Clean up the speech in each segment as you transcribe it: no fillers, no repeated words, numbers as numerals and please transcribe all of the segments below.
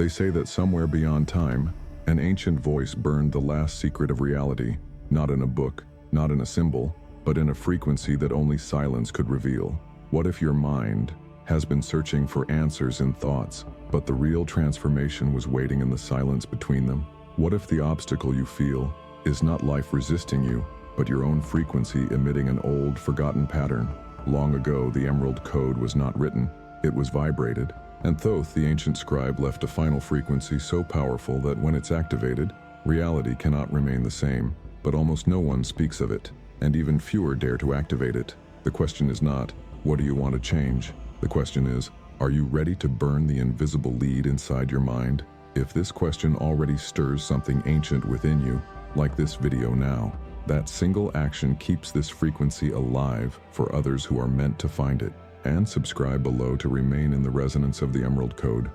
They say that somewhere beyond time, an ancient voice burned the last secret of reality, not in a book, not in a symbol, but in a frequency that only silence could reveal. What if your mind has been searching for answers in thoughts, but the real transformation was waiting in the silence between them? What if the obstacle you feel is not life resisting you, but your own frequency emitting an old, forgotten pattern? Long ago, the Emerald Code was not written, it was vibrated. And Thoth, the ancient scribe, left a final frequency so powerful that when it's activated, reality cannot remain the same. But almost no one speaks of it, and even fewer dare to activate it. The question is not, what do you want to change? The question is, are you ready to burn the invisible lead inside your mind? If this question already stirs something ancient within you, like this video now, that single action keeps this frequency alive for others who are meant to find it. And subscribe below to remain in the resonance of the Emerald Code,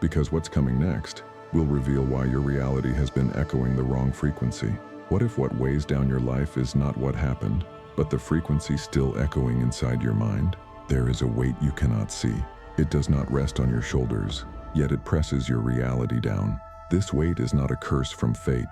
because what's coming next will reveal why your reality has been echoing the wrong frequency. What if what weighs down your life is not what happened, but the frequency still echoing inside your mind? There is a weight you cannot see. It does not rest on your shoulders, yet it presses your reality down. This weight is not a curse from fate,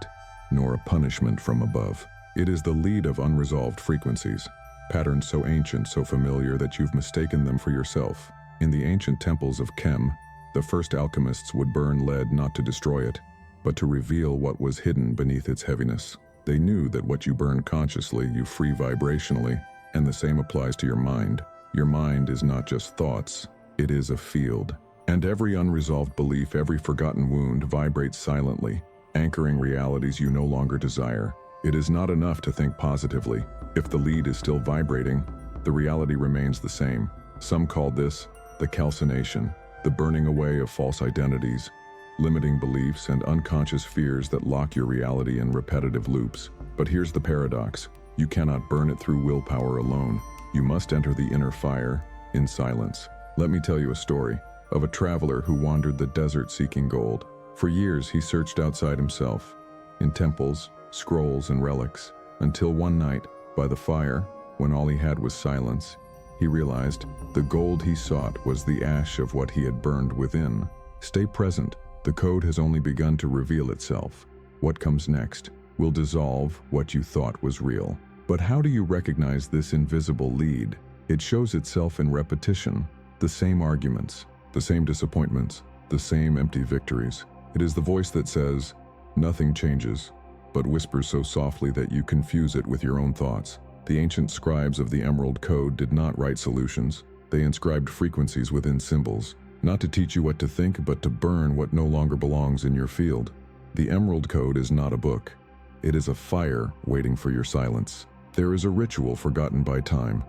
nor a punishment from above. It is the lead of unresolved frequencies. Patterns so ancient, so familiar that you've mistaken them for yourself. In the ancient temples of Chem, the first alchemists would burn lead not to destroy it, but to reveal what was hidden beneath its heaviness. They knew that what you burn consciously, you free vibrationally, and the same applies to your mind. Your mind is not just thoughts, it is a field. And every unresolved belief, every forgotten wound vibrates silently, anchoring realities you no longer desire. It is not enough to think positively. If the lead is still vibrating, the reality remains the same. Some call this the calcination, the burning away of false identities, limiting beliefs and unconscious fears that lock your reality in repetitive loops. But here's the paradox. You cannot burn it through willpower alone. You must enter the inner fire in silence. Let me tell you a story of a traveler who wandered the desert seeking gold. For years, he searched outside himself, in temples, scrolls, and relics, until one night, by the fire, when all he had was silence, he realized the gold he sought was the ash of what he had burned within. Stay present. The code has only begun to reveal itself. What comes next will dissolve what you thought was real. But how do you recognize this invisible lead? It shows itself in repetition. The same arguments, the same disappointments, the same empty victories. It is the voice that says, nothing changes, but whispers so softly that you confuse it with your own thoughts. The ancient scribes of the Emerald Code did not write solutions. They inscribed frequencies within symbols, not to teach you what to think, but to burn what no longer belongs in your field. The Emerald Code is not a book. It is a fire waiting for your silence. There is a ritual forgotten by time,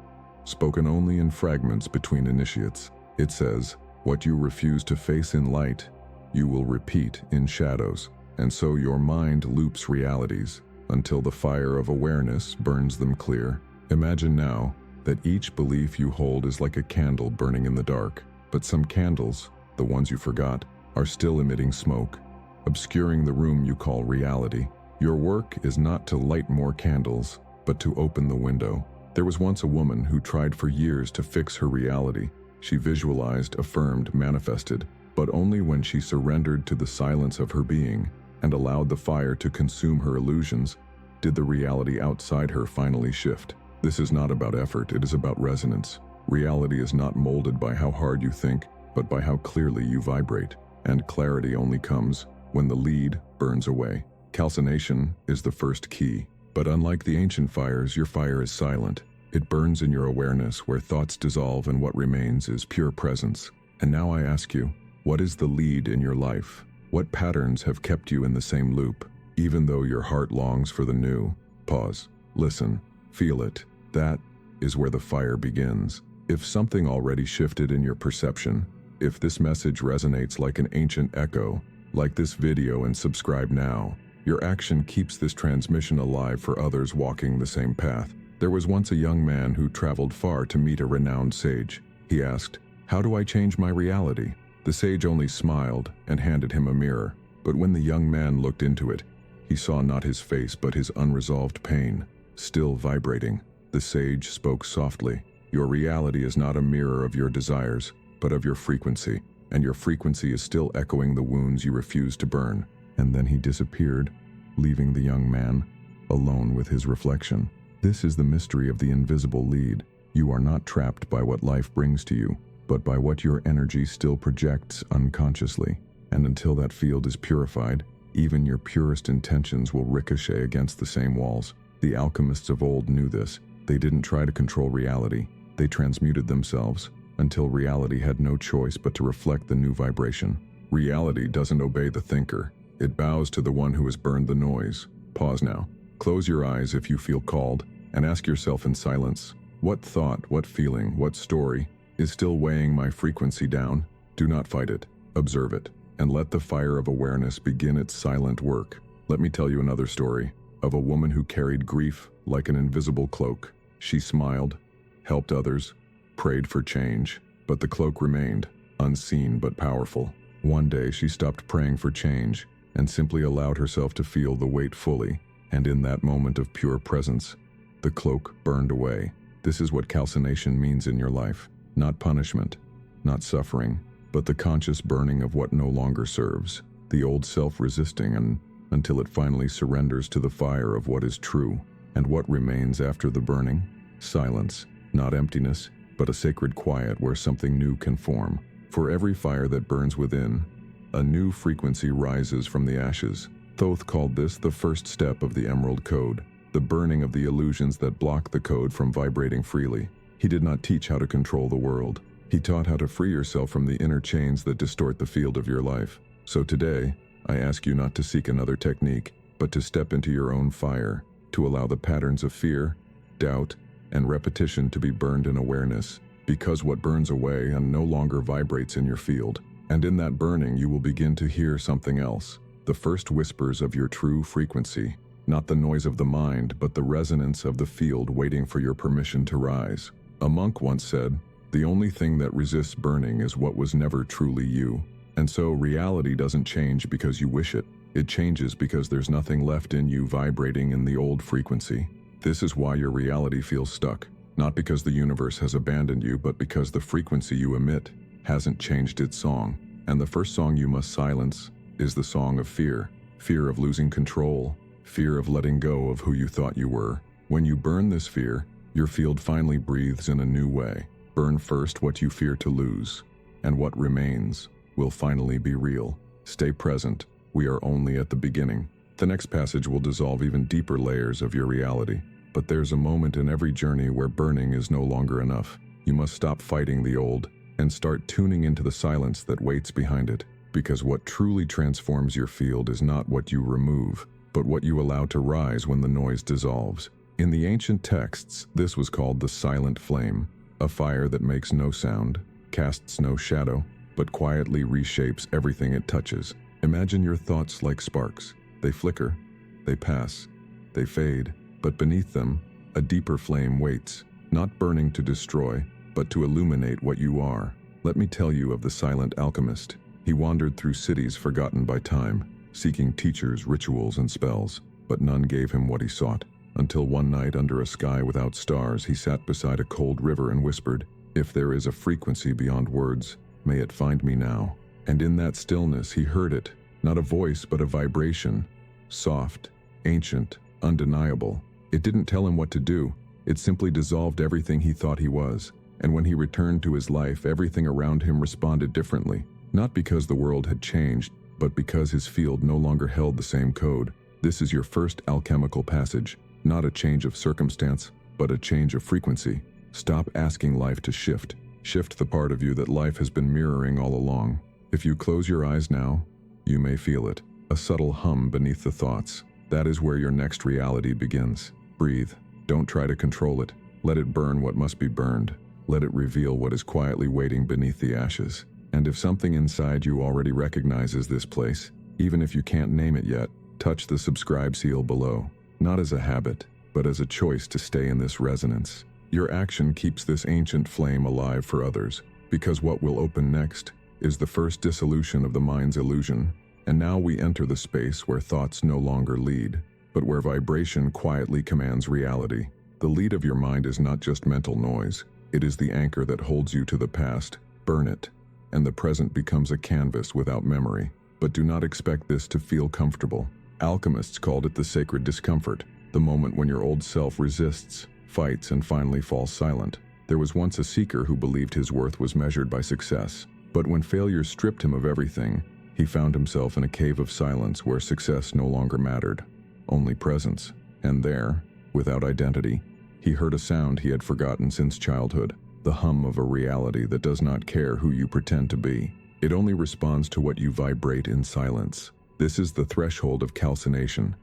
spoken only in fragments between initiates. It says, what you refuse to face in light, you will repeat in shadows. And so your mind loops realities until the fire of awareness burns them clear. Imagine now that each belief you hold is like a candle burning in the dark, but some candles, the ones you forgot, are still emitting smoke, obscuring the room you call reality. Your work is not to light more candles, but to open the window. There was once a woman who tried for years to fix her reality. She visualized, affirmed, manifested, but only when she surrendered to the silence of her being and allowed the fire to consume her illusions, did the reality outside her finally shift. This is not about effort, it is about resonance. Reality is not molded by how hard you think, but by how clearly you vibrate. And clarity only comes when the lead burns away. Calcination is the first key. But unlike the ancient fires, your fire is silent. It burns in your awareness, where thoughts dissolve and what remains is pure presence. And now I ask you, what is the lead in your life? What patterns have kept you in the same loop? Even though your heart longs for the new, pause, listen, feel it. That is where the fire begins. If something already shifted in your perception, if this message resonates like an ancient echo, like this video and subscribe now. Your action keeps this transmission alive for others walking the same path. There was once a young man who traveled far to meet a renowned sage. He asked, "How do I change my reality?" The sage only smiled and handed him a mirror. But when the young man looked into it, he saw not his face but his unresolved pain, still vibrating. The sage spoke softly, "Your reality is not a mirror of your desires, but of your frequency. and your frequency is still echoing the wounds you refused to burn. And then he disappeared, leaving the young man alone with his reflection. This is the mystery of the invisible lead. You are not trapped by what life brings to you, but by what your energy still projects unconsciously. And until that field is purified, even your purest intentions will ricochet against the same walls. The alchemists of old knew this. They didn't try to control reality. They transmuted themselves until reality had no choice but to reflect the new vibration. Reality doesn't obey the thinker. It bows to the one who has burned the noise. Pause now. Close your eyes if you feel called, and ask yourself in silence, what thought, what feeling, what story is still weighing my frequency down? Do not fight it. Observe it, and let the fire of awareness begin its silent work. Let me tell you another story of a woman who carried grief like an invisible cloak. She smiled, helped others, prayed for change, but the cloak remained, unseen but powerful. One day she stopped praying for change and simply allowed herself to feel the weight fully, and in that moment of pure presence, the cloak burned away. This is what calcination means in your life. Not punishment, not suffering, but the conscious burning of what no longer serves, the old self resisting until it finally surrenders to the fire of what is true. And what remains after the burning? Silence, not emptiness, but a sacred quiet where something new can form. For every fire that burns within, a new frequency rises from the ashes. Thoth called this the first step of the Emerald Code, the burning of the illusions that block the code from vibrating freely. He did not teach how to control the world. He taught how to free yourself from the inner chains that distort the field of your life. So today, I ask you not to seek another technique, but to step into your own fire, to allow the patterns of fear, doubt, and repetition to be burned in awareness, because what burns away and no longer vibrates in your field. And in that burning, you will begin to hear something else, the first whispers of your true frequency, not the noise of the mind, but the resonance of the field waiting for your permission to rise. A monk once said, "The only thing that resists burning is what was never truly you." And so reality doesn't change because you wish it. It changes because there's nothing left in you vibrating in the old frequency. This is why your reality feels stuck, not because the universe has abandoned you, but because the frequency you emit hasn't changed its song. And the first song you must silence is the song of fear. Fear of losing control, fear of letting go of who you thought you were. When you burn this fear, your field finally breathes in a new way. Burn first what you fear to lose, and what remains will finally be real. Stay present. We are only at the beginning. The next passage will dissolve even deeper layers of your reality. But there's a moment in every journey where burning is no longer enough. You must stop fighting the old and start tuning into the silence that waits behind it. Because what truly transforms your field is not what you remove, but what you allow to rise when the noise dissolves. In the ancient texts, this was called the silent flame, a fire that makes no sound, casts no shadow, but quietly reshapes everything it touches. Imagine your thoughts like sparks. They flicker, they pass, they fade, but beneath them, a deeper flame waits, not burning to destroy, but to illuminate what you are. Let me tell you of the silent alchemist. He wandered through cities forgotten by time, seeking teachers, rituals, and spells, but none gave him what he sought. Until one night, under a sky without stars, he sat beside a cold river and whispered, "If there is a frequency beyond words, may it find me now." And in that stillness he heard it, not a voice but a vibration, soft, ancient, undeniable. It didn't tell him what to do, it simply dissolved everything he thought he was. And when he returned to his life, everything around him responded differently, not because the world had changed, but because his field no longer held the same code. This is your first alchemical passage, not a change of circumstance, but a change of frequency. Stop asking life to shift. Shift the part of you that life has been mirroring all along. If you close your eyes now, you may feel it, a subtle hum beneath the thoughts. That is where your next reality begins. Breathe. Don't try to control it. Let it burn what must be burned. Let it reveal what is quietly waiting beneath the ashes. And if something inside you already recognizes this place, even if you can't name it yet, touch the subscribe seal below. Not as a habit, but as a choice to stay in this resonance. Your action keeps this ancient flame alive for others, because what will open next is the first dissolution of the mind's illusion. And now we enter the space where thoughts no longer lead, but where vibration quietly commands reality. The lead of your mind is not just mental noise, it is the anchor that holds you to the past. Burn it. and the present becomes a canvas without memory. But do not expect this to feel comfortable. Alchemists called it the sacred discomfort, the moment when your old self resists, fights, and finally falls silent. There was once a seeker who believed his worth was measured by success, but when failure stripped him of everything, he found himself in a cave of silence where success no longer mattered, only presence. And there, without identity, he heard a sound he had forgotten since childhood, the hum of a reality that does not care who you pretend to be. It only responds to what you vibrate in silence. This is the threshold of calcination,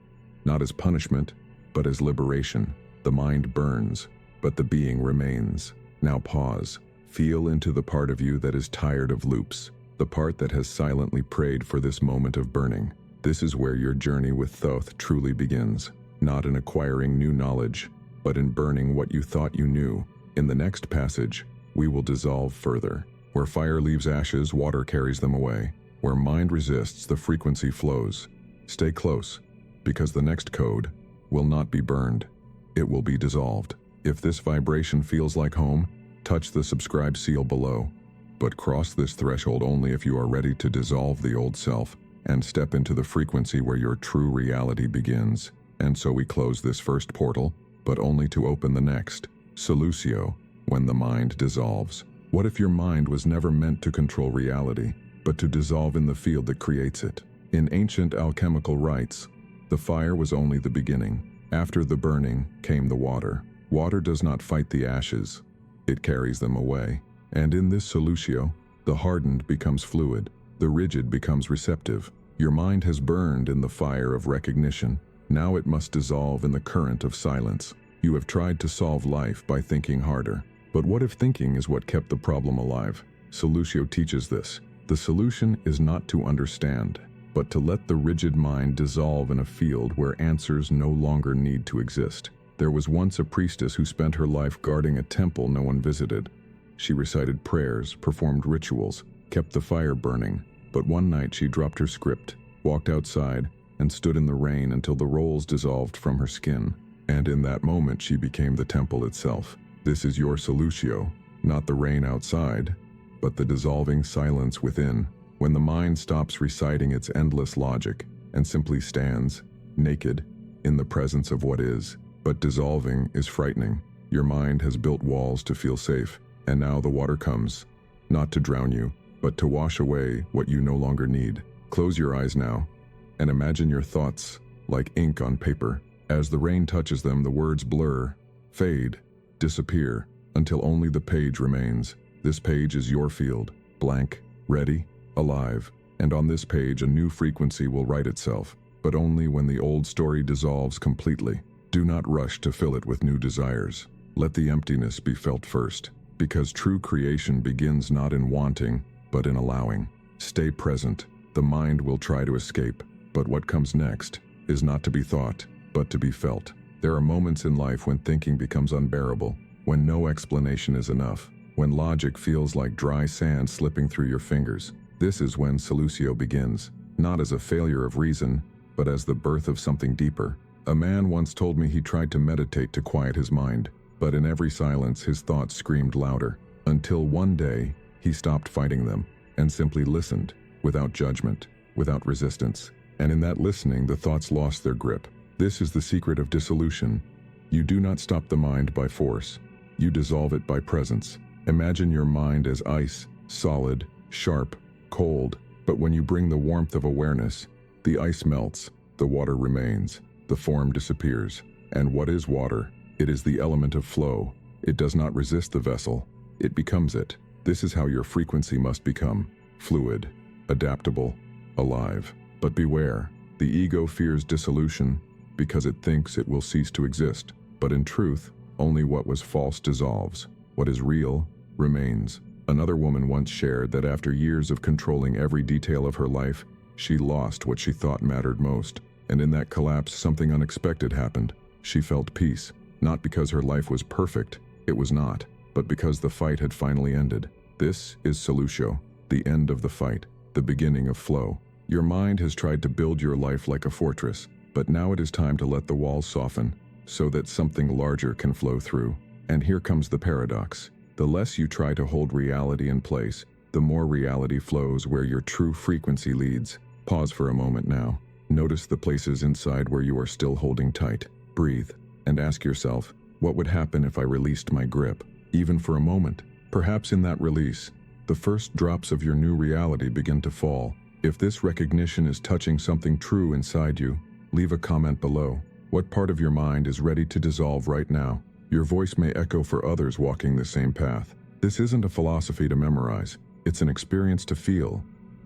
not as punishment, but as liberation. The mind burns, but the being remains. Now pause. Feel into the part of you that is tired of loops, the part that has silently prayed for this moment of burning. This is where your journey with Thoth truly begins, not in acquiring new knowledge, but in burning what you thought you knew. In the next passage, we will dissolve further. Where fire leaves ashes, water carries them away. Where mind resists, the frequency flows. Stay close, because the next code will not be burned. It will be dissolved. If this vibration feels like home, touch the subscribe seal below. But cross this threshold only if you are ready to dissolve the old self and step into the frequency where your true reality begins. And so we close this first portal, but only to open the next. Solutio, when the mind dissolves. What if your mind was never meant to control reality, but to dissolve in the field that creates it? In ancient alchemical rites, the fire was only the beginning. After the burning came the water. Water does not fight the ashes, it carries them away. And in this solutio, the hardened becomes fluid, the rigid becomes receptive. Your mind has burned in the fire of recognition. Now it must dissolve in the current of silence. You have tried to solve life by thinking harder. But what if thinking is what kept the problem alive? Solutio teaches this. The solution is not to understand, but to let the rigid mind dissolve in a field where answers no longer need to exist. There was once a priestess who spent her life guarding a temple no one visited. She recited prayers, performed rituals, kept the fire burning. But one night she dropped her script, walked outside, and stood in the rain until the rolls dissolved from her skin. And in that moment she became the temple itself. This is your solutio, not the rain outside, but the dissolving silence within. When the mind stops reciting its endless logic and simply stands, naked, in the presence of what is. But dissolving is frightening. Your mind has built walls to feel safe, and now the water comes, not to drown you, but to wash away what you no longer need. Close your eyes now, and imagine your thoughts like ink on paper. As the rain touches them, the words blur, fade, disappear, until only the page remains. This page is your field, blank, ready, alive, and on this page a new frequency will write itself, but only when the old story dissolves completely. Do not rush to fill it with new desires. Let the emptiness be felt first, because true creation begins not in wanting, but in allowing. Stay present. The mind will try to escape, but what comes next is not to be thought, but to be felt. There are moments in life when thinking becomes unbearable, when no explanation is enough, when logic feels like dry sand slipping through your fingers. This is when solutio begins, not as a failure of reason, but as the birth of something deeper. A man once told me he tried to meditate to quiet his mind, but in every silence his thoughts screamed louder, until one day he stopped fighting them and simply listened, without judgment, without resistance. And in that listening, the thoughts lost their grip. This is the secret of dissolution. You do not stop the mind by force. You dissolve it by presence. Imagine your mind as ice, solid, sharp, cold, but when you bring the warmth of awareness, the ice melts, the water remains, the form disappears. And what is water? It is the element of flow. It does not resist the vessel. It becomes it. This is how your frequency must become: fluid, adaptable, alive. But beware, the ego fears dissolution because it thinks it will cease to exist. But in truth, only what was false dissolves. What is real remains. Another woman once shared that after years of controlling every detail of her life, she lost what she thought mattered most. And in that collapse, something unexpected happened. She felt peace, not because her life was perfect, it was not, but because the fight had finally ended. This is solutio, the end of the fight, the beginning of flow. Your mind has tried to build your life like a fortress, but now it is time to let the walls soften, so that something larger can flow through. And here comes the paradox. The less you try to hold reality in place, the more reality flows where your true frequency leads. Pause for a moment now. Notice the places inside where you are still holding tight. Breathe, and ask yourself, what would happen if I released my grip, even for a moment? Perhaps in that release, the first drops of your new reality begin to fall. If this recognition is touching something true inside you, leave a comment below. What part of your mind is ready to dissolve right now? Your voice may echo for others walking the same path. This isn't a philosophy to memorize, it's an experience to feel.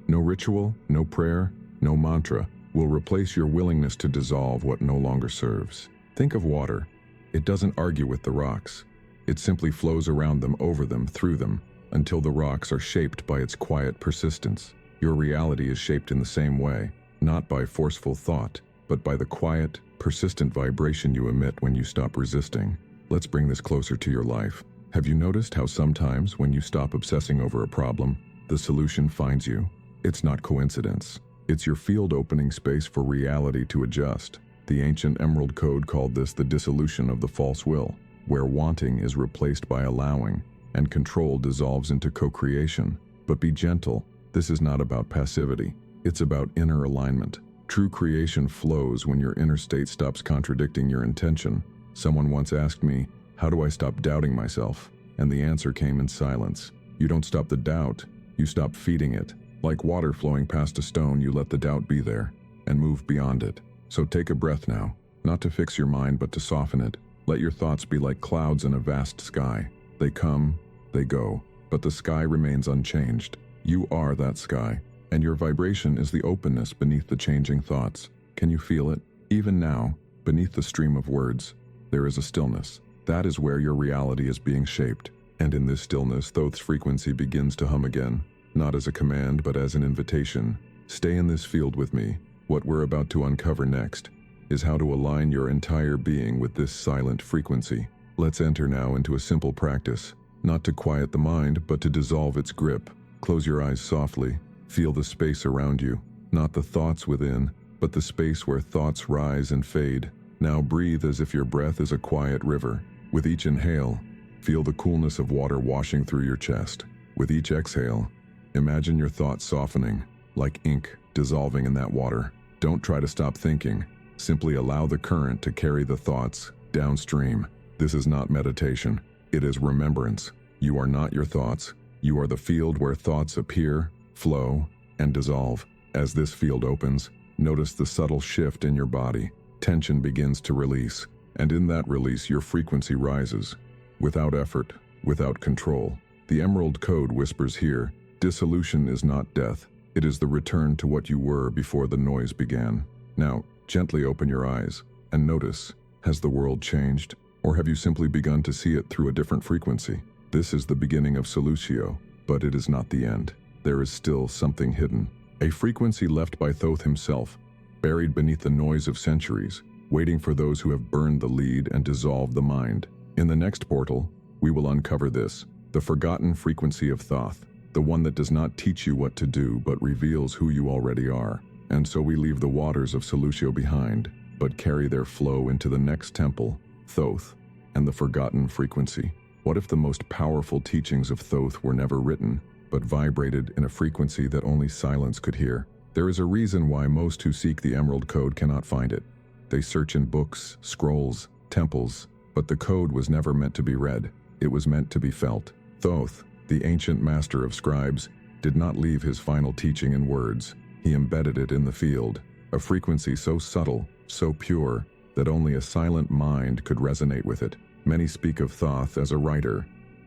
No ritual, no prayer, no mantra will replace your willingness to dissolve what no longer serves. Think of water. It doesn't argue with the rocks. It simply flows around them, over them, through them, until the rocks are shaped by its quiet persistence. Your reality is shaped in the same way, not by forceful thought, but by the quiet, persistent vibration you emit when you stop resisting. Let's bring this closer to your life. Have you noticed how sometimes when you stop obsessing over a problem, the solution finds you? It's not coincidence. It's your field opening space for reality to adjust. The ancient Emerald Code called this the dissolution of the false will, where wanting is replaced by allowing, and control dissolves into co-creation. But be gentle. This is not about passivity. It's about inner alignment. True creation flows when your inner state stops contradicting your intention. Someone once asked me, how do I stop doubting myself? And the answer came in silence. You don't stop the doubt, you stop feeding it. Like water flowing past a stone, you let the doubt be there and move beyond it. So take a breath now, not to fix your mind but to soften it. Let your thoughts be like clouds in a vast sky. They come, they go, but the sky remains unchanged. You are that sky, and your vibration is the openness beneath the changing thoughts. Can you feel it? Even now, beneath the stream of words, there is a stillness. That is where your reality is being shaped. And in this stillness, Thoth's frequency begins to hum again, not as a command but as an invitation. Stay in this field with me. What we're about to uncover next is how to align your entire being with this silent frequency. Let's enter now into a simple practice, not to quiet the mind but to dissolve its grip. Close your eyes softly. Feel the space around you, not the thoughts within, but the space where thoughts rise and fade. Now breathe as if your breath is a quiet river. With each inhale, feel the coolness of water washing through your chest. With each exhale, imagine your thoughts softening, like ink dissolving in that water. Don't try to stop thinking. Simply allow the current to carry the thoughts downstream. This is not meditation. It is remembrance. You are not your thoughts. You are the field where thoughts appear, flow, and dissolve. As this field opens, notice the subtle shift in your body. Tension begins to release, and in that release your frequency rises. Without effort, without control. The Emerald Code whispers here, dissolution is not death. It is the return to what you were before the noise began. Now, gently open your eyes and notice, has the world changed? Or have you simply begun to see it through a different frequency? This is the beginning of Solutio, but it is not the end. There is still something hidden. A frequency left by Thoth himself, buried beneath the noise of centuries, waiting for those who have burned the lead and dissolved the mind. In the next portal, we will uncover this, the forgotten frequency of Thoth, the one that does not teach you what to do but reveals who you already are. And so we leave the waters of Solutio behind, but carry their flow into the next temple, Thoth, and the forgotten frequency. What if the most powerful teachings of Thoth were never written, but vibrated in a frequency that only silence could hear? There is a reason why most who seek the Emerald Code cannot find it. They search in books, scrolls, temples, but the code was never meant to be read. It was meant to be felt. Thoth, the ancient master of scribes, did not leave his final teaching in words. He embedded it in the field, a frequency so subtle, so pure, that only a silent mind could resonate with it. Many speak of Thoth as a writer,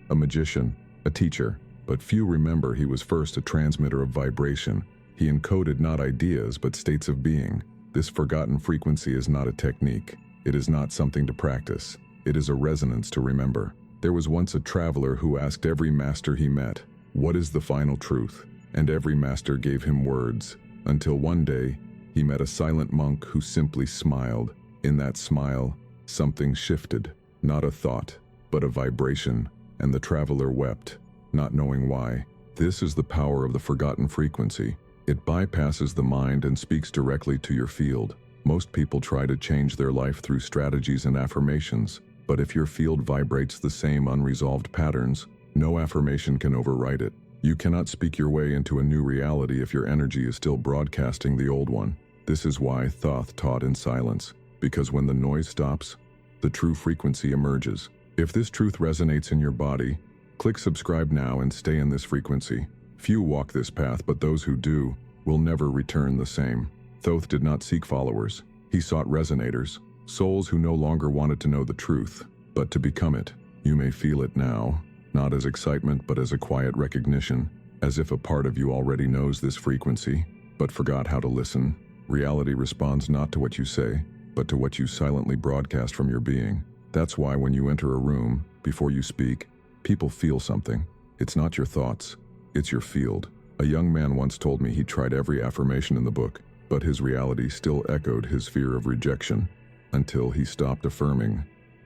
a magician, a teacher, but few remember he was first a transmitter of vibration. He encoded not ideas but states of being. This forgotten frequency is not a technique. It is not something to practice. It is a resonance to remember. There was once a traveler who asked every master he met, "What is the final truth?" And every master gave him words, until one day he met a silent monk who simply smiled. In that smile, something shifted, not a thought, but a vibration, and the traveler wept, not knowing why. This is the power of the forgotten frequency. It bypasses the mind and speaks directly to your field. Most people try to change their life through strategies and affirmations, but if your field vibrates the same unresolved patterns, no affirmation can overwrite it. You cannot speak your way into a new reality if your energy is still broadcasting the old one. This is why Thoth taught in silence, because when the noise stops, the true frequency emerges. If this truth resonates in your body, click subscribe now and stay in this frequency. Few walk this path, but those who do will never return the same. Thoth did not seek followers. He sought resonators, souls who no longer wanted to know the truth, but to become it. You may feel it now, not as excitement but as a quiet recognition, as if a part of you already knows this frequency, but forgot how to listen. Reality responds not to what you say, but to what you silently broadcast from your being. That's why when you enter a room, before you speak, people feel something. It's not your thoughts, it's your field. A young man once told me he tried every affirmation in the book, but his reality still echoed his fear of rejection, until he stopped affirming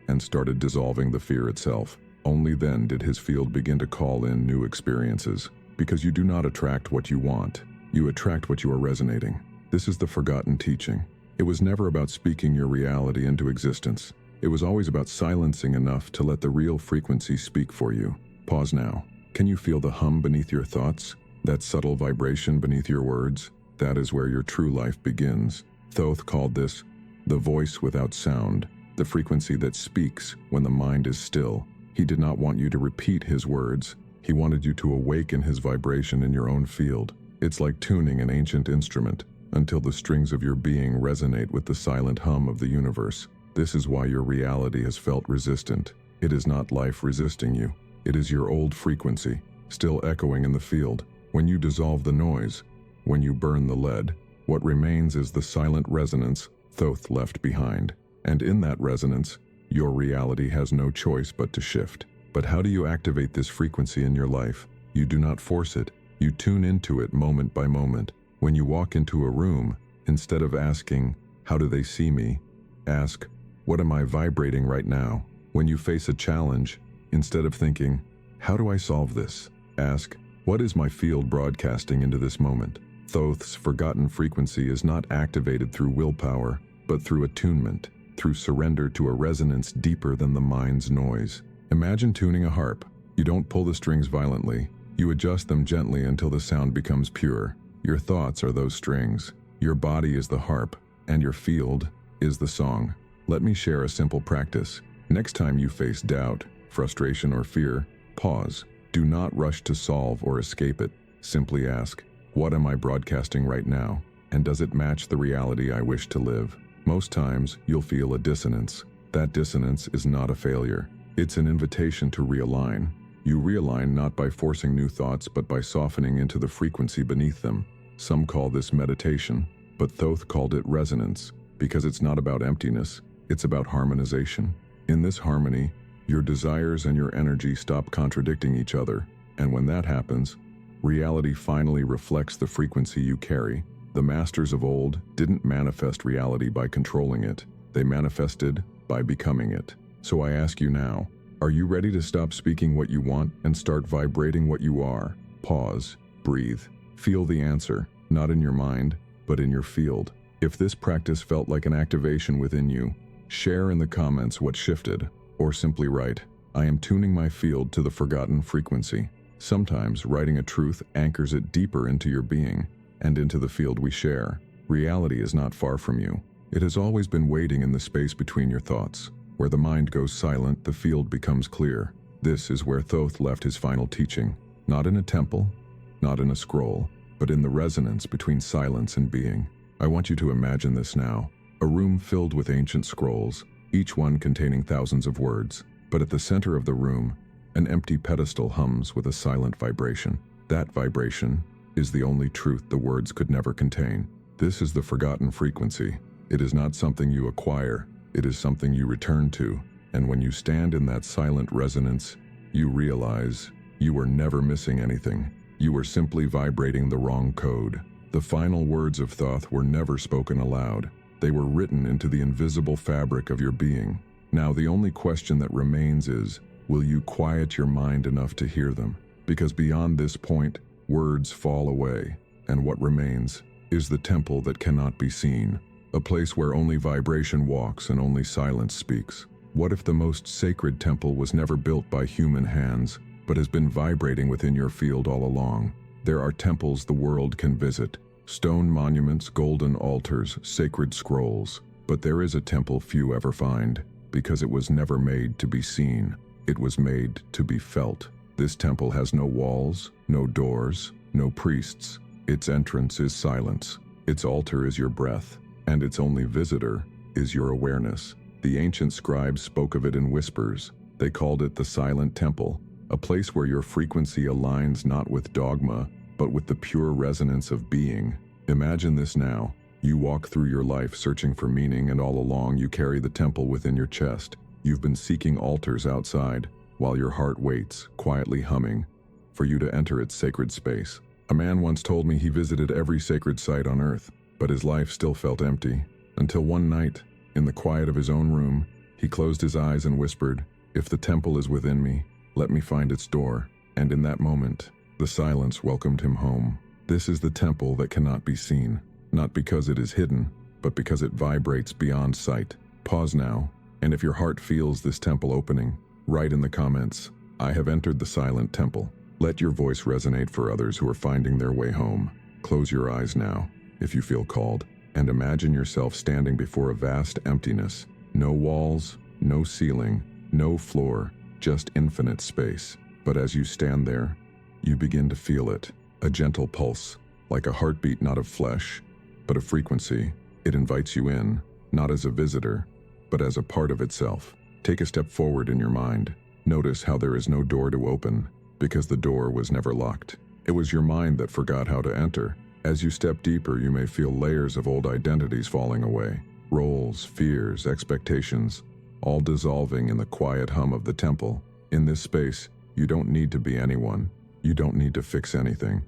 and started dissolving the fear itself. Only then did his field begin to call in new experiences. Because you do not attract what you want, you attract what you are resonating. This is the forgotten teaching. It was never about speaking your reality into existence. It was always about silencing enough to let the real frequency speak for you. Pause now. Can you feel the hum beneath your thoughts? That subtle vibration beneath your words? That is where your true life begins. Thoth called this the voice without sound, the frequency that speaks when the mind is still. He did not want you to repeat his words. He wanted you to awaken his vibration in your own field. It's like tuning an ancient instrument until the strings of your being resonate with the silent hum of the universe. This is why your reality has felt resistant. It is not life resisting you. It is your old frequency, still echoing in the field. When you dissolve the noise, when you burn the lead, what remains is the silent resonance Thoth left behind. And in that resonance, your reality has no choice but to shift. But how do you activate this frequency in your life? You do not force it. You tune into it moment by moment. When you walk into a room, instead of asking, "How do they see me?" ask, "What am I vibrating right now?" When you face a challenge, instead of thinking, "How do I solve this?" ask, "What is my field broadcasting into this moment?" Thoth's forgotten frequency is not activated through willpower, but through attunement, through surrender to a resonance deeper than the mind's noise. Imagine tuning a harp. You don't pull the strings violently. You adjust them gently until the sound becomes pure. Your thoughts are those strings. Your body is the harp, and your field is the song. Let me share a simple practice. Next time you face doubt, frustration, or fear, pause. Do not rush to solve or escape it. Simply ask, "What am I broadcasting right now? And does it match the reality I wish to live?" Most times, you'll feel a dissonance. That dissonance is not a failure. It's an invitation to realign. You realign not by forcing new thoughts, but by softening into the frequency beneath them. Some call this meditation, but Thoth called it resonance, because it's not about emptiness, it's about harmonization. In this harmony, your desires and your energy stop contradicting each other, and when that happens, reality finally reflects the frequency you carry. The masters of old didn't manifest reality by controlling it. They manifested by becoming it. So I ask you now, are you ready to stop speaking what you want and start vibrating what you are? Pause, breathe, feel the answer, not in your mind, but in your field. If this practice felt like an activation within you, share in the comments what shifted, or simply write, "I am tuning my field to the forgotten frequency." Sometimes writing a truth anchors it deeper into your being and into the field we share. Reality is not far from you. It has always been waiting in the space between your thoughts. Where the mind goes silent, the field becomes clear. This is where Thoth left his final teaching. Not in a temple, not in a scroll, but in the resonance between silence and being. I want you to imagine this now. A room filled with ancient scrolls, each one containing thousands of words. But at the center of the room, an empty pedestal hums with a silent vibration. That vibration is the only truth the words could never contain. This is the forgotten frequency. It is not something you acquire. It is something you return to, and when you stand in that silent resonance, you realize you were never missing anything. You were simply vibrating the wrong code. The final words of Thoth were never spoken aloud. They were written into the invisible fabric of your being. Now the only question that remains is, will you quiet your mind enough to hear them? Because beyond this point, words fall away, and what remains is the temple that cannot be seen. A place where only vibration walks and only silence speaks. What if the most sacred temple was never built by human hands, but has been vibrating within your field all along. There are temples the world can visit, stone monuments, golden altars, sacred scrolls, but there is a temple few ever find, because it was never made to be seen. It was made to be felt. This temple has no walls, no doors, no priests. Its entrance is silence. Its altar is your breath, and its only visitor is your awareness. The ancient scribes spoke of it in whispers. They called it the silent temple, a place where your frequency aligns not with dogma, but with the pure resonance of being. Imagine this now. You walk through your life searching for meaning, and all along you carry the temple within your chest. You've been seeking altars outside, while your heart waits, quietly humming, for you to enter its sacred space. A man once told me he visited every sacred site on earth, but his life still felt empty, until one night, in the quiet of his own room, he closed his eyes and whispered, "If the temple is within me, let me find its door." And in that moment, the silence welcomed him home. This is the temple that cannot be seen, not because it is hidden, but because it vibrates beyond sight. Pause now, and if your heart feels this temple opening, write in the comments, "I have entered the silent temple." Let your voice resonate for others who are finding their way home. Close your eyes now, if you feel called, and imagine yourself standing before a vast emptiness. No walls, no ceiling, no floor, just infinite space. But as you stand there, you begin to feel it, a gentle pulse, like a heartbeat not of flesh, but of frequency. It invites you in, not as a visitor, but as a part of itself. Take a step forward in your mind. Notice how there is no door to open, because the door was never locked. It was your mind that forgot how to enter. As you step deeper, you may feel layers of old identities falling away. Roles, fears, expectations, all dissolving in the quiet hum of the temple. In this space, you don't need to be anyone. You don't need to fix anything.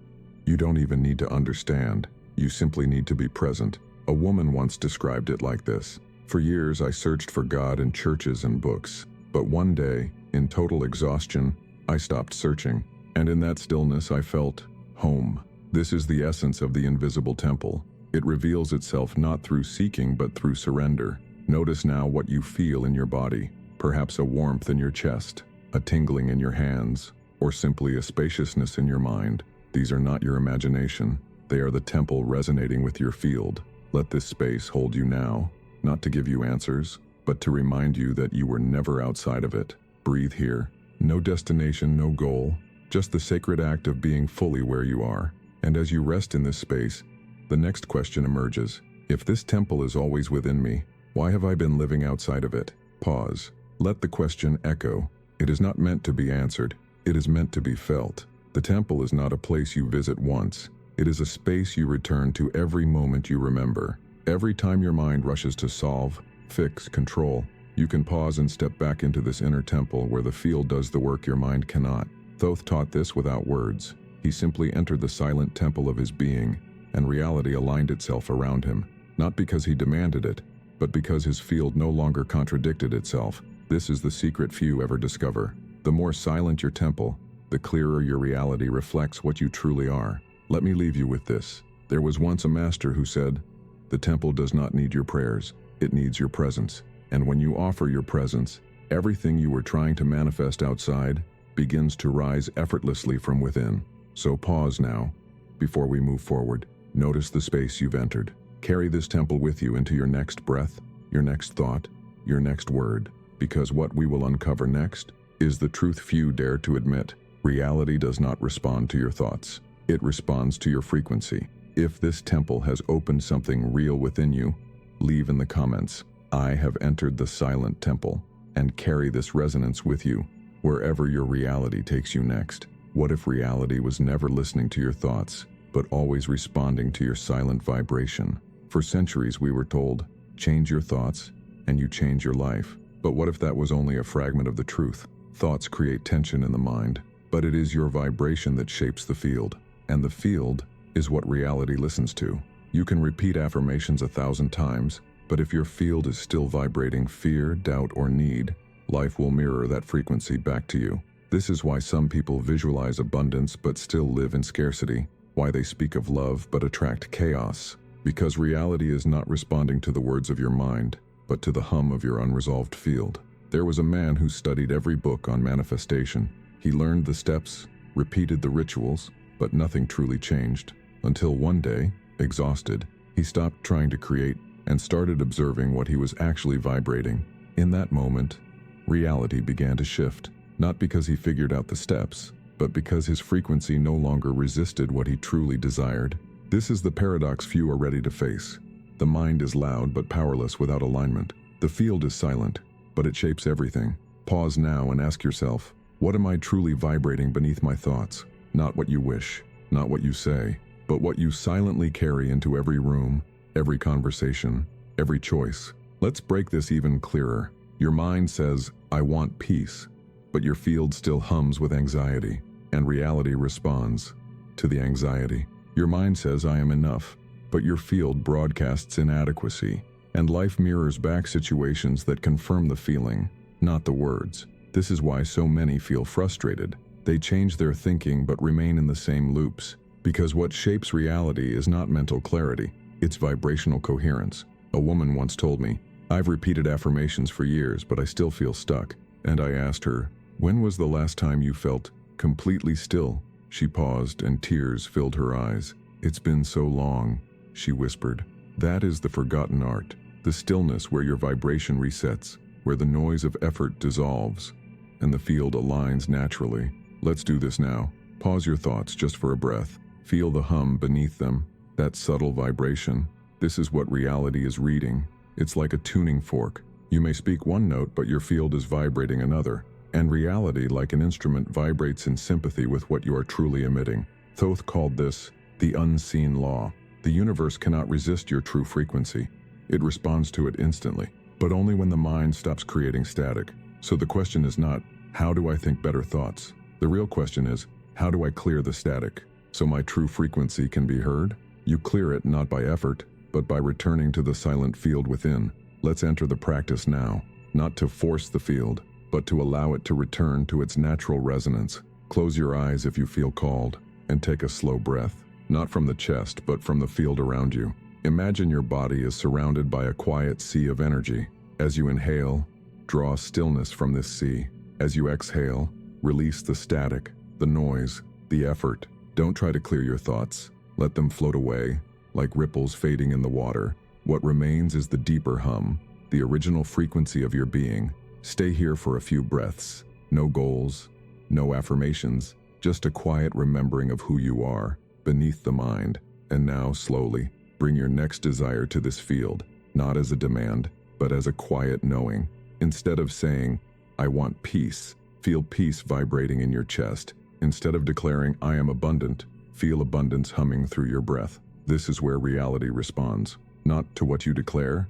You don't even need to understand. You simply need to be present. A woman once described it like this: "For years I searched for God in churches and books, but one day, in total exhaustion, I stopped searching, and in that stillness I felt home." This is the essence of the invisible temple. It reveals itself not through seeking but through surrender. Notice now what you feel in your body, perhaps a warmth in your chest, a tingling in your hands, or simply a spaciousness in your mind. These are not your imagination. They are the temple resonating with your field. Let this space hold you now, not to give you answers, but to remind you that you were never outside of it. Breathe here. No destination, no goal, just the sacred act of being fully where you are. And as you rest in this space, the next question emerges. If this temple is always within me, why have I been living outside of it? Pause. Let the question echo. It is not meant to be answered. It is meant to be felt. The temple is not a place you visit once. It is a space you return to every moment you remember. Every time your mind rushes to solve, fix, control, you can pause and step back into this inner temple where the field does the work your mind cannot. Thoth taught this without words. He simply entered the silent temple of his being, and reality aligned itself around him, not because he demanded it, but because his field no longer contradicted itself. This is the secret few ever discover. The more silent your temple, the clearer your reality reflects what you truly are. Let me leave you with this. There was once a master who said, "The temple does not need your prayers, it needs your presence." And when you offer your presence, everything you were trying to manifest outside begins to rise effortlessly from within. So pause now, before we move forward. Notice the space you've entered. Carry this temple with you into your next breath, your next thought, your next word, because what we will uncover next is the truth few dare to admit. Reality does not respond to your thoughts. It responds to your frequency. If this temple has opened something real within you, leave in the comments, "I have entered the silent temple," and carry this resonance with you, wherever your reality takes you next. What if reality was never listening to your thoughts, but always responding to your silent vibration? For centuries we were told, change your thoughts, and you change your life. But what if that was only a fragment of the truth? Thoughts create tension in the mind, but it is your vibration that shapes the field, and the field is what reality listens to. You can repeat affirmations 1,000 times, but if your field is still vibrating fear, doubt, or need, life will mirror that frequency back to you. This is why some people visualize abundance but still live in scarcity, why they speak of love but attract chaos, because reality is not responding to the words of your mind, but to the hum of your unresolved field. There was a man who studied every book on manifestation. He learned the steps, repeated the rituals, but nothing truly changed. Until one day, exhausted, he stopped trying to create and started observing what he was actually vibrating. In that moment, reality began to shift, not because he figured out the steps, but because his frequency no longer resisted what he truly desired. This is the paradox few are ready to face. The mind is loud but powerless without alignment. The field is silent, but it shapes everything. Pause now and ask yourself, what am I truly vibrating beneath my thoughts? Not what you wish, not what you say, but what you silently carry into every room, every conversation, every choice. Let's break this even clearer. Your mind says, I want peace, but your field still hums with anxiety, and reality responds to the anxiety. Your mind says, I am enough, but your field broadcasts inadequacy, and life mirrors back situations that confirm the feeling, not the words. This is why so many feel frustrated. They change their thinking but remain in the same loops, because what shapes reality is not mental clarity, it's vibrational coherence. A woman once told me, I've repeated affirmations for years, but I still feel stuck. And I asked her, when was the last time you felt completely still? She paused and tears filled her eyes. It's been so long, she whispered. That is the forgotten art, the stillness where your vibration resets, where the noise of effort dissolves, and the field aligns naturally. Let's do this now. Pause your thoughts just for a breath. Feel the hum beneath them, that subtle vibration. This is what reality is reading. It's like a tuning fork. You may speak one note, but your field is vibrating another. And reality, like an instrument, vibrates in sympathy with what you are truly emitting. Thoth called this the unseen law. The universe cannot resist your true frequency. It responds to it instantly, but only when the mind stops creating static. So the question is not, how do I think better thoughts? The real question is, how do I clear the static so my true frequency can be heard? You clear it not by effort, but by returning to the silent field within. Let's enter the practice now, not to force the field, but to allow it to return to its natural resonance. Close your eyes if you feel called, and take a slow breath, not from the chest, but from the field around you. Imagine your body is surrounded by a quiet sea of energy. As you inhale, draw stillness from this sea. As you exhale, release the static, the noise, the effort. Don't try to clear your thoughts. Let them float away, like ripples fading in the water. What remains is the deeper hum, the original frequency of your being. Stay here for a few breaths. No goals, no affirmations, just a quiet remembering of who you are, beneath the mind. And now, slowly, bring your next desire to this field, not as a demand, but as a quiet knowing. Instead of saying, I want peace, feel peace vibrating in your chest. Instead of declaring, I am abundant, feel abundance humming through your breath. This is where reality responds, not to what you declare,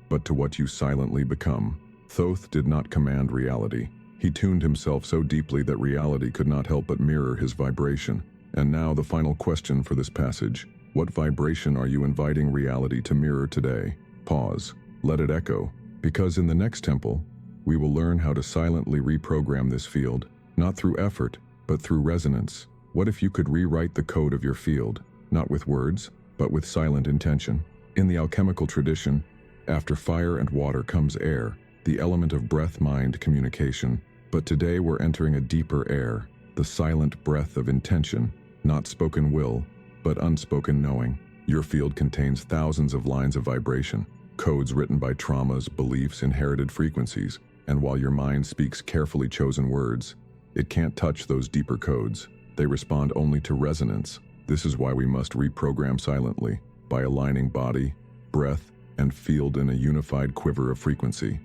but to what you silently become. Thoth did not command reality. He tuned himself so deeply that reality could not help but mirror his vibration. And now the final question for this passage. What vibration are you inviting reality to mirror today? Pause. Let it echo. Because in the next temple, we will learn how to silently reprogram this field, not through effort, but through resonance. What if you could rewrite the code of your field, not with words, but with silent intention? In the alchemical tradition, after fire and water comes air, the element of breath-mind communication. But today we're entering a deeper air, the silent breath of intention, not spoken will, but unspoken knowing. Your field contains thousands of lines of vibration, codes written by traumas, beliefs, inherited frequencies, and while your mind speaks carefully chosen words, it can't touch those deeper codes. They respond only to resonance. This is why we must reprogram silently, by aligning body, breath, and field in a unified quiver of frequency.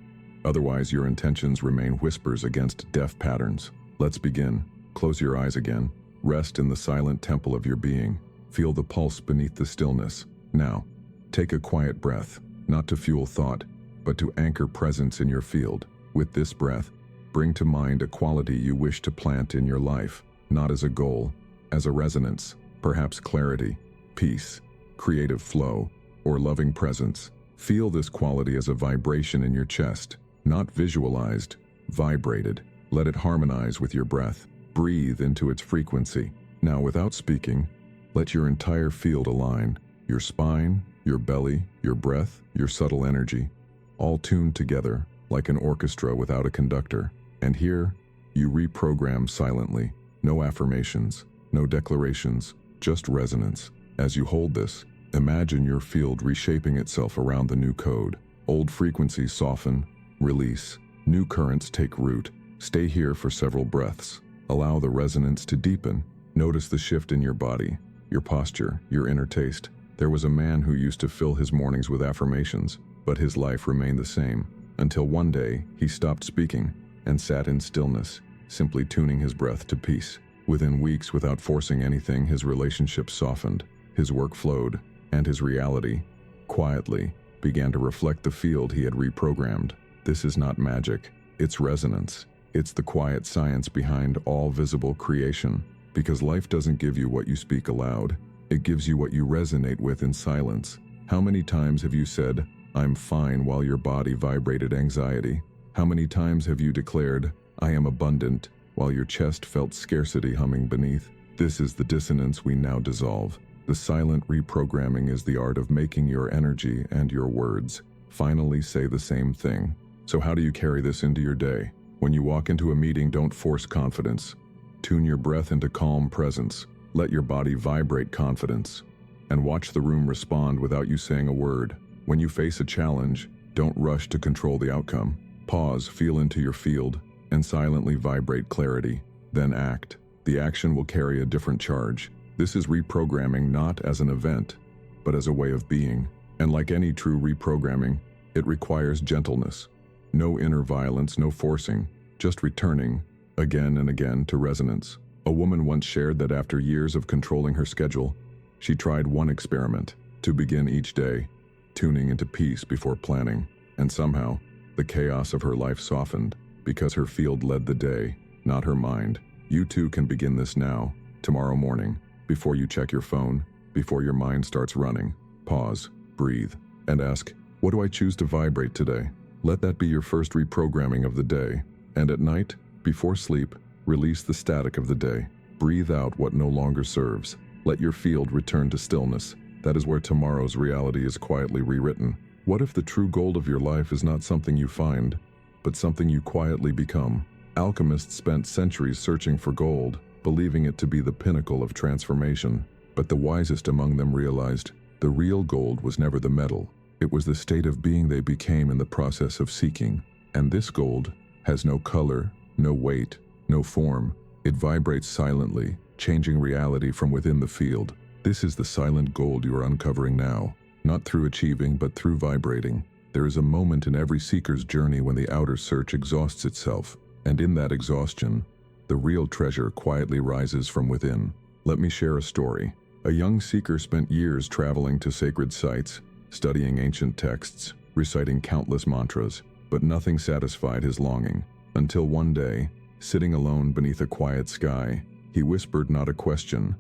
Otherwise, your intentions remain whispers against deaf patterns. Let's begin. Close your eyes again. Rest in the silent temple of your being. Feel the pulse beneath the stillness. Now, take a quiet breath, not to fuel thought, but to anchor presence in your field. With this breath, bring to mind a quality you wish to plant in your life, not as a goal, as a resonance, perhaps clarity, peace, creative flow, or loving presence. Feel this quality as a vibration in your chest, not visualized, vibrated. Let it harmonize with your breath. Breathe into its frequency. Now, without speaking, let your entire field align. Your spine, your belly, your breath, your subtle energy, all tuned together like an orchestra without a conductor. And here, You reprogram silently. No affirmations, no declarations, just resonance. As you hold this, imagine your field reshaping itself around the new code. Old frequencies soften, release. New currents take root. Stay here for several breaths. Allow the resonance to deepen. Notice the shift in your body, your posture, your inner taste. There was a man who used to fill his mornings with affirmations, but his life remained the same, until one day he stopped speaking and sat in stillness, simply tuning his breath to peace. Within weeks, without forcing anything, his relationship softened, his work flowed, and his reality, quietly, began to reflect the field he had reprogrammed. This is not magic, it's resonance. It's the quiet science behind all visible creation, because life doesn't give you what you speak aloud. It gives you what you resonate with in silence. How many times have you said, "I'm fine," while your body vibrated anxiety? How many times have you declared, "I am abundant," while your chest felt scarcity humming beneath? This is the dissonance we now dissolve. The silent reprogramming is the art of making your energy and your words finally say the same thing. So how do you carry this into your day? When you walk into a meeting, don't force confidence. Tune your breath into calm presence. Let your body vibrate confidence. And watch the room respond without you saying a word. When you face a challenge, don't rush to control the outcome. Pause, feel into your field, and silently vibrate clarity. Then act. The action will carry a different charge. This is reprogramming not as an event, but as a way of being. And like any true reprogramming, it requires gentleness. No inner violence, no forcing, just returning, again and again, to resonance. A woman once shared that after years of controlling her schedule, she tried one experiment: to begin each day, tuning into peace before planning. And somehow, the chaos of her life softened, because her field led the day, not her mind. You too can begin this now, tomorrow morning, before you check your phone, before your mind starts running. Pause, breathe, and ask, what do I choose to vibrate today? Let that be your first reprogramming of the day. And at night, before sleep, release the static of the day. Breathe out what no longer serves. Let your field return to stillness. That is where tomorrow's reality is quietly rewritten. What if the true gold of your life is not something you find, but something you quietly become? Alchemists spent centuries searching for gold, believing it to be the pinnacle of transformation. But the wisest among them realized the real gold was never the metal. It was the state of being they became in the process of seeking. And this gold has no color, no weight, no form. It vibrates silently, changing reality from within the field. This is the silent gold you are uncovering now, not through achieving, but through vibrating. There is a moment in every seeker's journey when the outer search exhausts itself, and in that exhaustion, the real treasure quietly rises from within. Let me share a story. A young seeker spent years traveling to sacred sites, studying ancient texts, reciting countless mantras, but nothing satisfied his longing. Until one day, sitting alone beneath a quiet sky, he whispered not a question,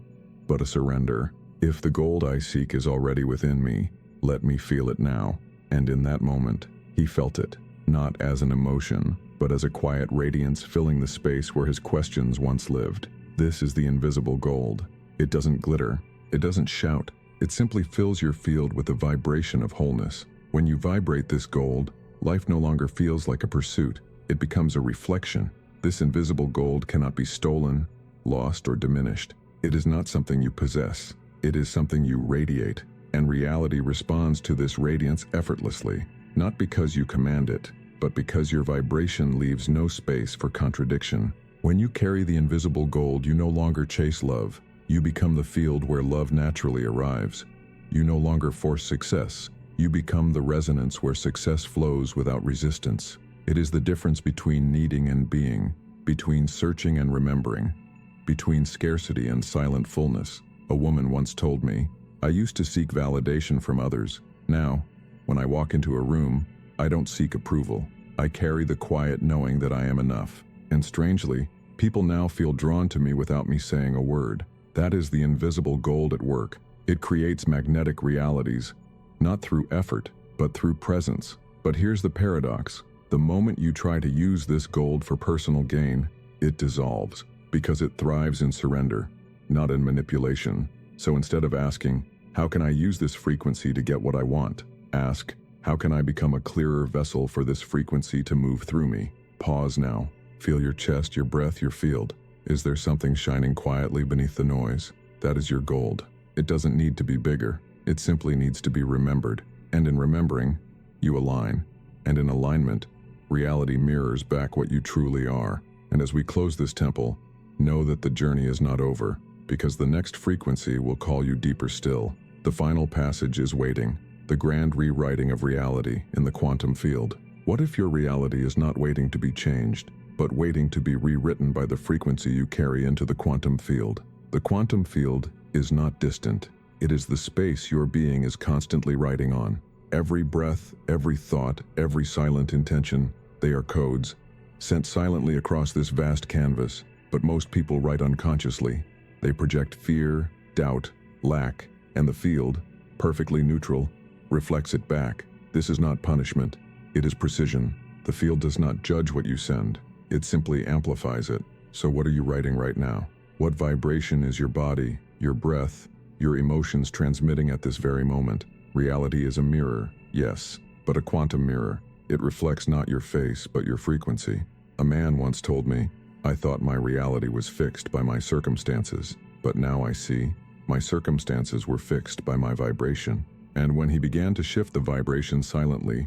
but a surrender. If the gold I seek is already within me, let me feel it now. And in that moment, he felt it, not as an emotion, but as a quiet radiance filling the space where his questions once lived. This is the invisible gold. It doesn't glitter. It doesn't shout. It simply fills your field with the vibration of wholeness. When you vibrate this gold, life no longer feels like a pursuit. It becomes a reflection. This invisible gold cannot be stolen, lost, or diminished. It is not something you possess. It is something you radiate, and reality responds to this radiance effortlessly, not because you command it, but because your vibration leaves no space for contradiction. When you carry the invisible gold, you no longer chase love. You become the field where love naturally arrives. You no longer force success. You become the resonance where success flows without resistance. It is the difference between needing and being, between searching and remembering, between scarcity and silent fullness. A woman once told me, I used to seek validation from others. Now, when I walk into a room, I don't seek approval. I carry the quiet knowing that I am enough. And strangely, people now feel drawn to me without me saying a word. That is the invisible gold at work. It creates magnetic realities, not through effort, but through presence. But here's the paradox. The moment you try to use this gold for personal gain, it dissolves, because it thrives in surrender, not in manipulation. So instead of asking, how can I use this frequency to get what I want? Ask, how can I become a clearer vessel for this frequency to move through me? Pause now. Feel your chest, your breath, your field. Is there something shining quietly beneath the noise? That is your gold. It doesn't need to be bigger. It simply needs to be remembered. And in remembering, you align. And in alignment, reality mirrors back what you truly are. And as we close this temple, know that the journey is not over, because the next frequency will call you deeper still. The final passage is waiting, the grand rewriting of reality in the quantum field. What if your reality is not waiting to be changed, but waiting to be rewritten by the frequency you carry into the quantum field? The quantum field is not distant. It is the space your being is constantly writing on. Every breath, every thought, every silent intention, they are codes, sent silently across this vast canvas, but most people write unconsciously. They project fear, doubt, lack, and the field, perfectly neutral, reflects it back. This is not punishment, it is precision. The field does not judge what you send, it simply amplifies it. So what are you writing right now? What vibration is your body, your breath, your emotions transmitting at this very moment? Reality is a mirror, yes, but a quantum mirror. It reflects not your face, but your frequency. A man once told me, I thought my reality was fixed by my circumstances, but now I see, my circumstances were fixed by my vibration. And when he began to shift the vibration silently,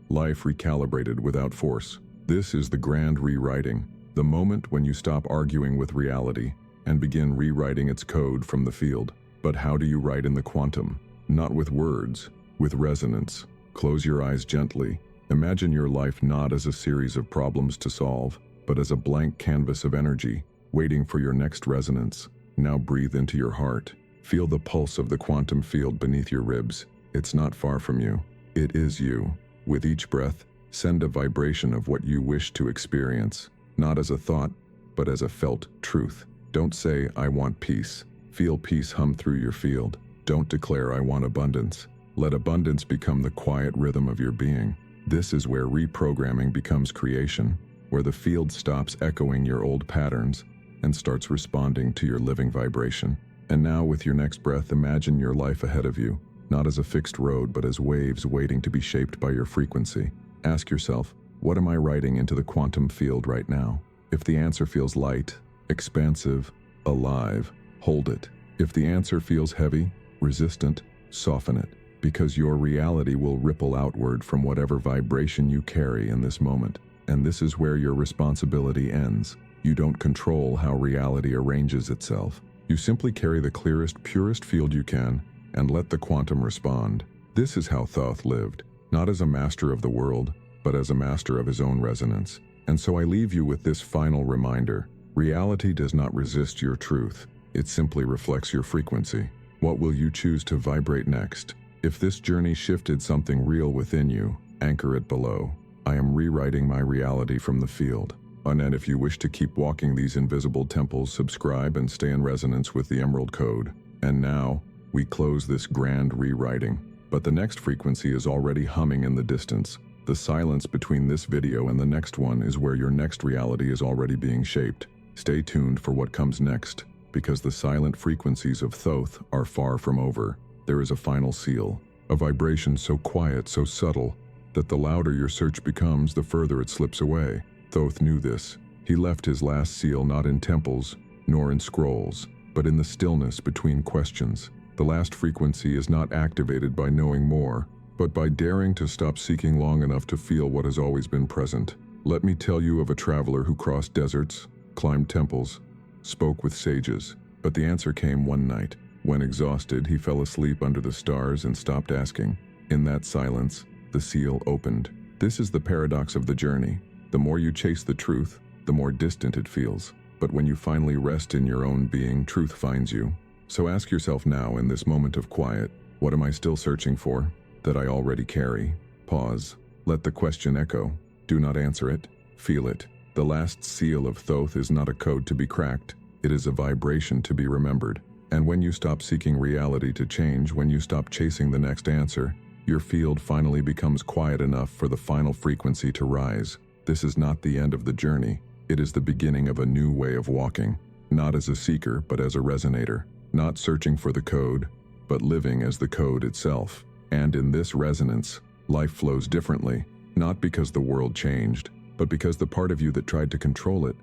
life recalibrated without force. This is the grand rewriting, the moment when you stop arguing with reality and begin rewriting its code from the field. But how do you write in the quantum? Not with words, with resonance. Close your eyes gently. Imagine your life not as a series of problems to solve, but as a blank canvas of energy, waiting for your next resonance. Now breathe into your heart. Feel the pulse of the quantum field beneath your ribs. It's not far from you. It is you. With each breath, send a vibration of what you wish to experience, not as a thought, but as a felt truth. Don't say, I want peace. Feel peace hum through your field. Don't declare, I want abundance. Let abundance become the quiet rhythm of your being. This is where reprogramming becomes creation, where the field stops echoing your old patterns and starts responding to your living vibration. And now with your next breath, imagine your life ahead of you, not as a fixed road, but as waves waiting to be shaped by your frequency. Ask yourself, what am I writing into the quantum field right now? If the answer feels light, expansive, alive, hold it. If the answer feels heavy, resistant, soften it, because your reality will ripple outward from whatever vibration you carry in this moment. And this is where your responsibility ends. You don't control how reality arranges itself. You simply carry the clearest, purest field you can and let the quantum respond. This is how Thoth lived, not as a master of the world, but as a master of his own resonance. And so I leave you with this final reminder. Reality does not resist your truth. It simply reflects your frequency. What will you choose to vibrate next? If this journey shifted something real within you, anchor it below. I am rewriting my reality from the field. And if you wish to keep walking these invisible temples, subscribe and stay in resonance with the Emerald Code. And now, we close this grand rewriting. But the next frequency is already humming in the distance. The silence between this video and the next one is where your next reality is already being shaped. Stay tuned for what comes next, because the silent frequencies of Thoth are far from over. There is a final seal, a vibration so quiet, so subtle, that the louder your search becomes, the further it slips away. Thoth knew this. He left his last seal not in temples, nor in scrolls, but in the stillness between questions. The last frequency is not activated by knowing more, but by daring to stop seeking long enough to feel what has always been present. Let me tell you of a traveler who crossed deserts, climbed temples, spoke with sages, but the answer came one night. When exhausted, he fell asleep under the stars and stopped asking. In that silence, the seal opened. This is the paradox of the journey. The more you chase the truth, the more distant it feels. But when you finally rest in your own being, truth finds you. So ask yourself now, in this moment of quiet, what am I still searching for that I already carry? Pause. Let the question echo. Do not answer it. Feel it. The last seal of Thoth is not a code to be cracked. It is a vibration to be remembered. And when you stop seeking reality to change, when you stop chasing the next answer, your field finally becomes quiet enough for the final frequency to rise. This is not the end of the journey. It is the beginning of a new way of walking. Not as a seeker, but as a resonator. Not searching for the code, but living as the code itself. And in this resonance, life flows differently, not because the world changed, but because the part of you that tried to control it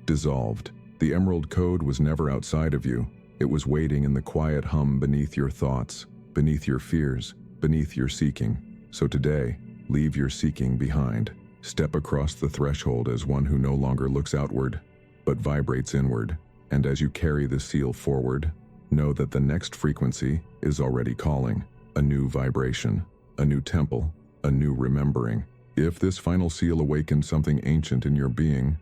dissolved. The emerald code was never outside of you. It was waiting in the quiet hum beneath your thoughts, beneath your fears, beneath your seeking. So today, leave your seeking behind. Step across the threshold as one who no longer looks outward, but vibrates inward. And as you carry the seal forward, know that the next frequency is already calling. A new vibration, a new temple, a new remembering. If this final seal awakened something ancient in your being,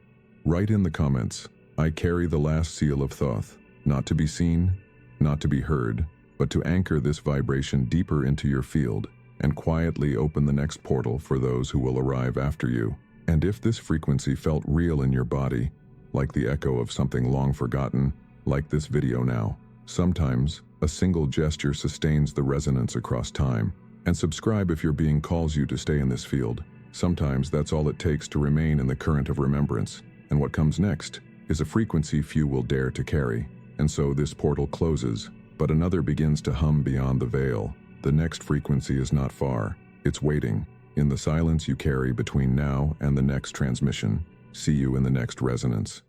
write in the comments, "I carry the last seal of Thoth," not to be seen, not to be heard, but to anchor this vibration deeper into your field and quietly open the next portal for those who will arrive after you. And if this frequency felt real in your body, like the echo of something long forgotten, like this video now, sometimes a single gesture sustains the resonance across time. And subscribe if your being calls you to stay in this field. Sometimes that's all it takes to remain in the current of remembrance. And what comes next is a frequency few will dare to carry. And so this portal closes, but another begins to hum beyond the veil. The next frequency is not far. It's waiting, in the silence you carry between now and the next transmission. See you in the next resonance.